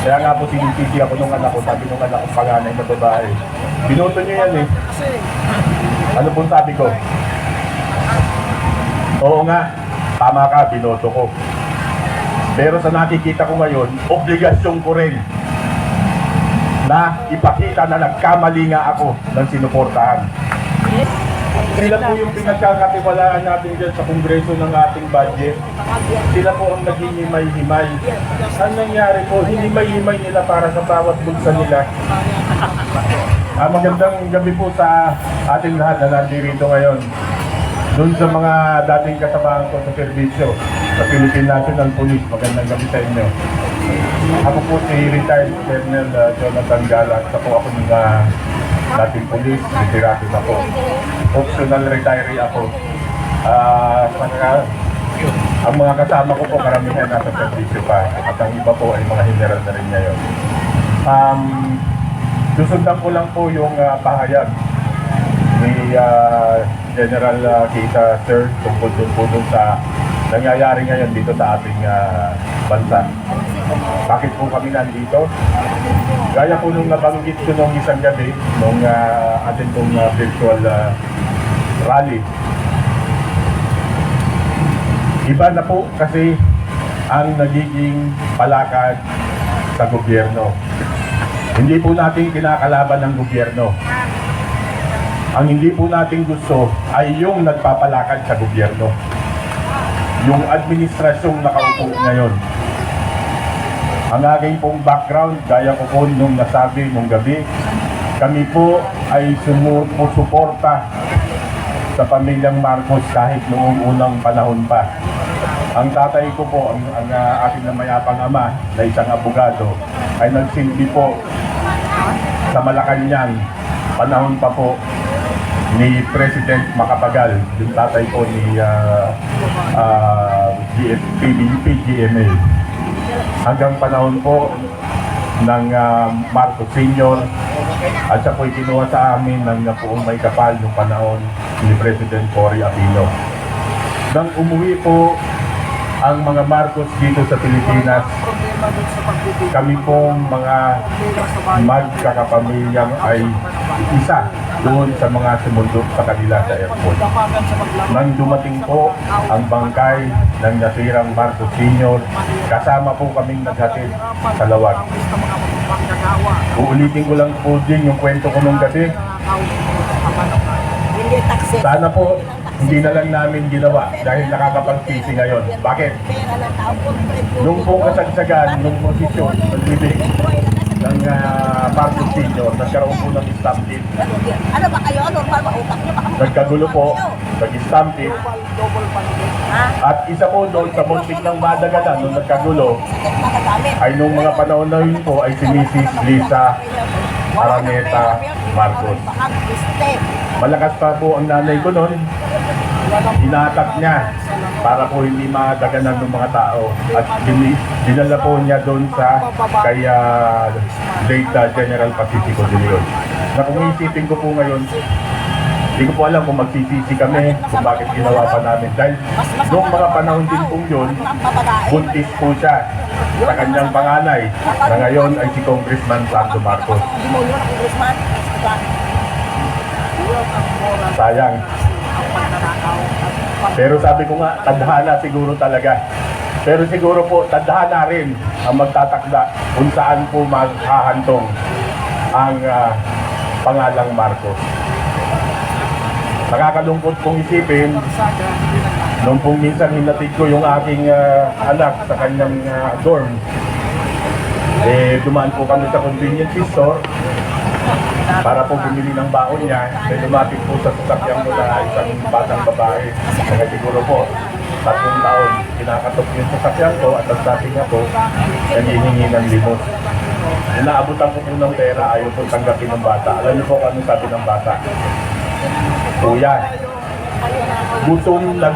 Kaya nga po sinisisi ako nung anak ko, sabi nung anak ko panganay na babae. Binoto niyo yan eh. Ano pong sabi ko? Oo nga, tama ka, binoto ko. Pero sa nakikita ko ngayon, obligasyon ko rin na ipakita na nagkamali nga ako ng sinuportahan. Sila po yung pinagkakatiwalaan natin dyan sa kongreso ng ating budget. Sila po ang naghihimay-himay. Ang nangyari po, hinimay-himay nila para sa bawat bulsa nila. Magandang gabi po sa ating lahat na nandito ngayon. Doon sa mga dating kasamahan ko sa serbisyo sa Philippine National Police, magandang gabi sa inyo. Ako po si retired Colonel Jonathan Galang. Sa po ako ng dating police, retirado na po. Optional retiree ako. Ang mga kasama ko po karamihan nasa serbisyo pa at ang iba po ay mga general na rin ngayon. Susundan ko lang po yung pahayag ni General Kita Sir tungkol dun sa nangyayari ngayon dito sa ating bansa. Bakit po kami nandito? Gaya po nung nabanggit ko nung isang gabi, nung ating pong virtual rally. Iba na po kasi ang nagiging palakad sa gobyerno. Hindi po natin kinakalaban ng gobyerno. Ang hindi po natin gusto ay yung nagpapalakad sa gobyerno. Yung administrasyong nakaupo ngayon. Ang aking pong background, gaya ko po nung nasabi nung gabi, kami po ay sumusuporta sa pamilyang Marcos kahit noong unang panahon pa. Ang tatay ko po, ang aking namayapang ama na isang abogado, ay nagsilbi po sa Malacanang, panahon pa po ni President Macapagal, yung tatay po ni PGMA. Hanggang panahon po ng Marcos Sr. At siya po'y kinuha sa amin ng poong may kapal noong panahon ni President Cory Aquino. Nang umuwi po ang mga Marcos dito sa Pilipinas, kami pong mga magkakapamilyang ay isa doon sa mga sumundok sa kanila sa airport. Nang dumating po ang bangkay ng nasirang Marcos Sr., kasama po kaming naghatid sa Lawag. Uulitin ko lang po din yung kwento ko nung gabi. Sana po hindi na lang namin ginawa dahil nakakapagsisi ngayon. Bakit? Nung po kasagsagan, nung posisyon, pagbibig ng Marcos Sr., nagkaroon po ng stampede. Ano ba kayo? Normal ba utak niyo? Nagkagulo po, nag-stampede. At isa po doon sa muntik ng madagalan nung nagkagulo, ay nung mga panahon na yun po ay si Mrs. Lisa Araneta Marcos. Malakas pa po ang nanay ko noon. Inatak niya para po hindi madaganan ng mga tao. At dinala po niya doon sa kay late General Pacifico de Leon. Na kung isipin ko po ngayon, hindi ko po alam kung magsisisi kami kung bakit ginawa pa namin. Dahil noong mga panahon din po yun, buntis po siya sa kanyang panganay na ngayon ay si Congressman Santo Marcos. Sayang. Pero sabi ko nga, tadhana siguro talaga. Pero siguro po, tadhana rin ang magtatakda kung saan po maghahantong ang pangalang Marcos. Nakakalungkot pong isipin, nung pong minsan hinatid ko yung aking anak sa kanyang dorm, dumaan po kami sa convenience store para po bumili ng baon niya. Lumapit po sa sasakyan mo na isang batang babae na siguro po 3 taon. Kinakatok yung sasakyan ko at ang sabi niya po, nanghihingi ng limos. Inaabutan ko po ng pera, ayaw po tanggapin ng bata. Alam niyo po kung anong sabi ng bata? Kuya, gutom na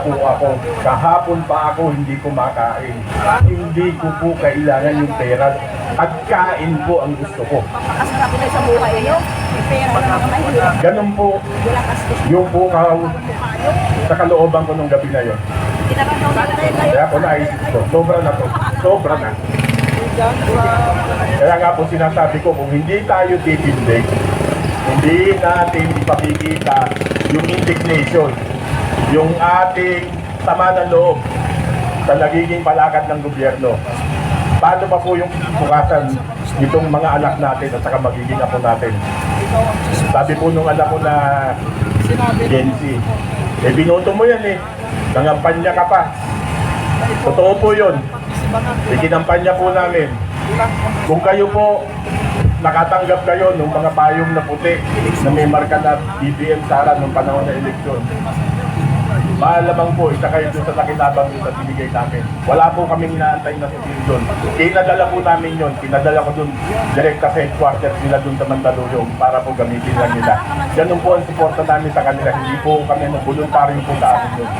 po ako. Kahapon pa ako hindi kumakain. Hindi ko po kailangan yung pera. At kain po ang gusto ko. Napakasarap na sa buhay niyo. May pera na naman mahirap. Ganun po yung po sa kalooban ko nung gabi na yun. Kaya po naisip ko, sobra na to. Sobra na. Kaya nga po sinasabi ko, kung hindi tayo titindig, hindi natin ipakikita yung indignation, yung ating sama ng loob sa nagiging palakad ng gobyerno. Paano pa po yung bukasan nitong mga anak natin at saka magiging apo natin? Sabi po nung anak ko na Gen Z, binoto mo yan nangampanya ka pa. Totoo po yun. Ikinampanya po namin. Kung kayo po nakatanggap kayo ng mga payong na puti na may marka na BBM Sara nung panahon na eleksyon, malamang po, isa kayo doon sa nakinabang doon sa binigay namin. Wala po kaming inaantay na susin doon. Kinadala po namin yun. Kinadala ko doon direkta sa headquarters nila doon sa Mandaluyong para po gamitin lang nila. Ganun po ang suporta namin sa kanila. Hindi po kami voluntaryo po sa amin doon.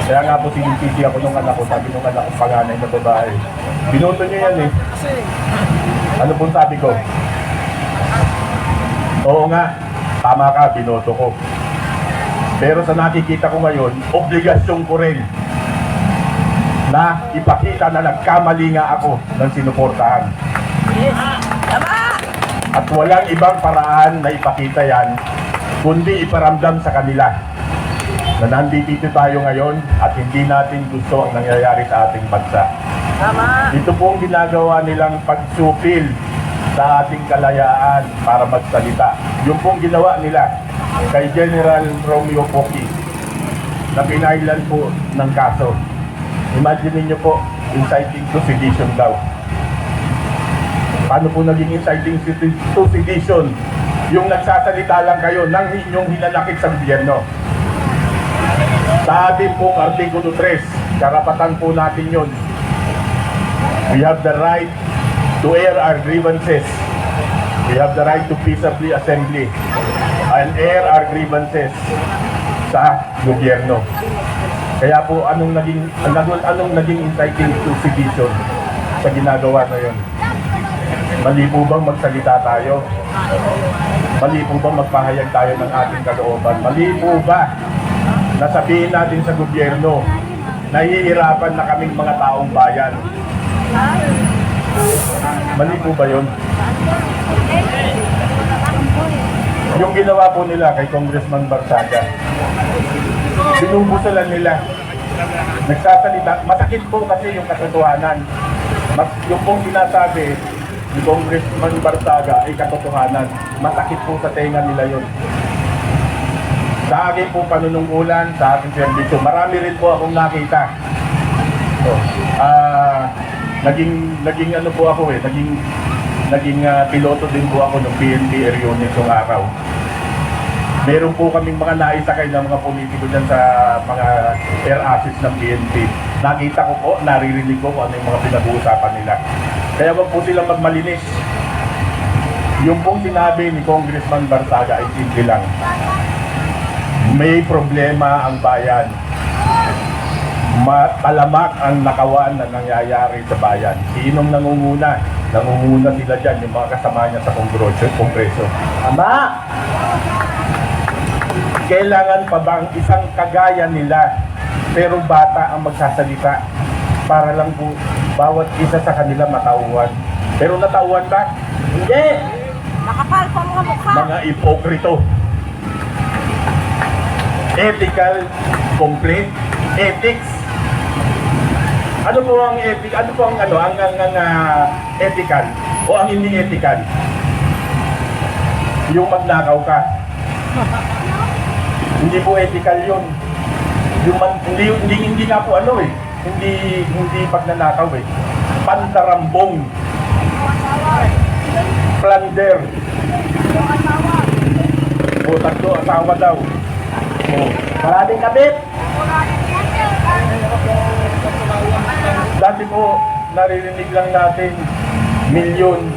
Kaya nga po sinisisi ako nung anak ko. Sabi nung anak ko panganay na babae. Binoto niyo yan Ano pong sabi ko? Oo nga, tama ka, binoto ko. Pero sa nakikita ko ngayon, obligasyon ko rin na ipakita na nagkamali nga ako ng sinuportahan. At walang ibang paraan na ipakita yan, kundi iparamdam sa kanila na nandito tayo ngayon at hindi natin gusto ang nangyayari sa ating bansa. Ito pong ginagawa nilang pagsupil sa ating kalayaan para magsalita. Yung pong ginawa nila kay General Romeo Poki na pinailan po ng kaso. Imagine niyo po, inciting to sedition daw. Paano po naging inciting to sedition? Yung nagsasalita lang kayo ng inyong hinanakit sa gobyerno. Sa atin pong Artikulo 3, karapatan po natin yun. We have the right to air our grievances. We have the right to peaceably assembly and air our grievances sa gobyerno. Kaya po anong naging inciting to sedition sa ginagawa na yun? Mali po bang magsalita tayo? Mali po bang magpahayag tayo ng ating kalooban? Mali po ba na sabihin natin sa gobyerno nahihirapan na kaming mga taong bayan? Mali po ba yun? Yung ginawa po nila kay Congressman Barsaga, binubusalan nila. Nagsasalita, masakit po kasi yung katotohanan. Yung pong sinasabi ni Congressman Barsaga ay katotohanan. Masakit po sa tenga nila yun. Sa akin po panunungkulan, sa aking servisyo, marami rin po akong nakita. So, naging ano po ako naging piloto din po ako ng PNP Air Unit yung araw. Meron po kaming mga naisakay ng mga politiko dyan sa mga air assets ng PNP. Nakita ko po, naririnig ko kung ano yung mga pinag-uusapan nila. Kaya wag po silang magmalinis. Yung pong sinabi ni Congressman Barsaga ay simple lang. May problema ang bayan. Matalamak ang nakawan na nangyayari sa bayan. Sinong nangunguna? Nangunguna sila dyan, yung mga kasama niya sa Kongreso. Ama! Kailangan pa bang isang kagaya nila pero bata ang magsasalita para lang po bawat isa sa kanila matauhan? Pero natauhan ba? Hindi! Nakapal pa mga mukha. Mga ipokrito. Ethical, complete, ethics. Ano po ang ethic? Ano po ang ethical o ang hindi ethical? Yung magnakaw ka. Hindi po ethical 'yun. Yung hindi nga po hindi pagnanakaw Pantarambong. Plunder. O tatlo asawa daw. O maraming kabit. Dati po, naririnig lang natin, milyon.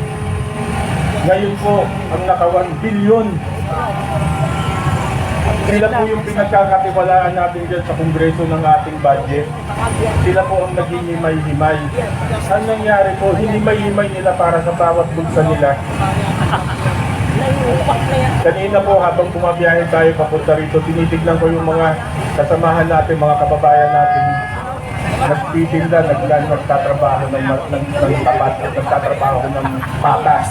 Ngayon po, ang nakawan, bilyon. Sila po yung pinagkakatiwalaan natin dyan sa Kongreso ng ating budget. Sila po ang naging himay-himay. Ang nangyari po, hinimay-himay nila para sa bawat bulsa nila. Kanina po, habang bumabiyahe tayo papunta rito, tinitignan ko yung mga kasamahan natin, mga kababayan natin nagtitinda, nagtatrabaho ng tapat at nagtatrabaho ng patas.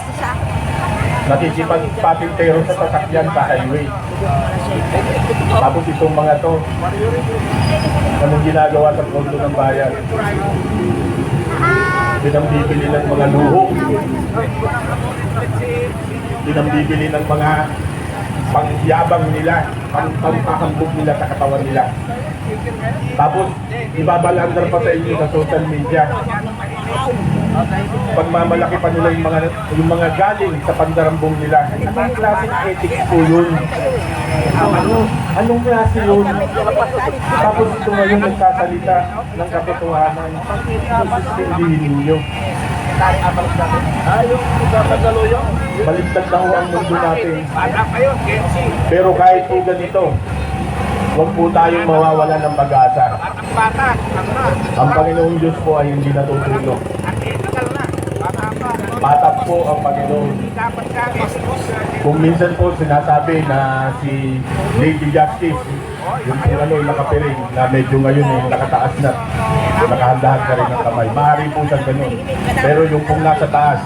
Nakikipagpatintero sa sasakyan sa highway. Tapos itong mga to, anong ginagawa sa pondo ng bayan? Pinambibili ng mga luho. Pinambibili ng mga pangyabang nila, pangpahambog nila sa katawan nila. Tapos, ibabalandar pa sa inyo sa social media. Pagmamalaki pa nila yung mga galing sa pandarambong nila. Anong klaseng ethics po yun? Anong klase yun? Tapos ito ngayon nagsasalita ng katotohanan. Susundihin ninyo. Baliktad na ho ang mundo natin. Pero kahit po ganito, huwag po tayong mawawala ng pag-asa. Ang Panginoong Diyos po ay hindi natutulog. Patap po ang Panginoon. Kung minsan po sinasabi na si Lady Justice, yung nakapiring, na medyo ngayon nakataas na, nakahandahan ka rin ng kamay. Maaari po siyang ganun. Pero yung kung nasa taas,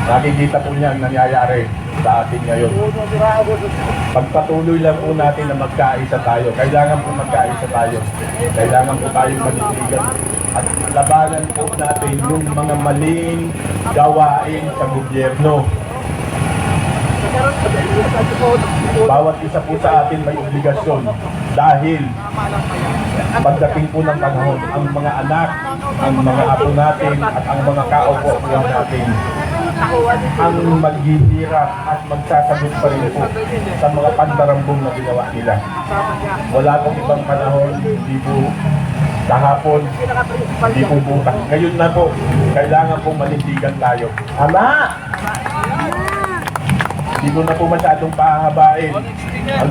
nakikita po niya ang nangyayari sa atin ngayon. Pagpatuloy lang po natin na magkaisa tayo. Kailangan po magkaisa tayo. Kailangan po tayong manitigan. At labanan po natin yung mga maling gawain sa gobyerno. Bawat isa po sa atin may obligasyon. Dahil pagdating po ng panahon, ang mga anak, ang mga apo natin, at ang mga kaupo-upuan natin ang maghihirap at magsasagot pa rin po sa mga pandarambong na ginawa nila. Wala pong ibang panahon, hindi po kahapon, hindi po bukas. Ngayon na po, kailangan pong manindigan tayo. Ama! Hindi ko na po masyadong pahabain. Ang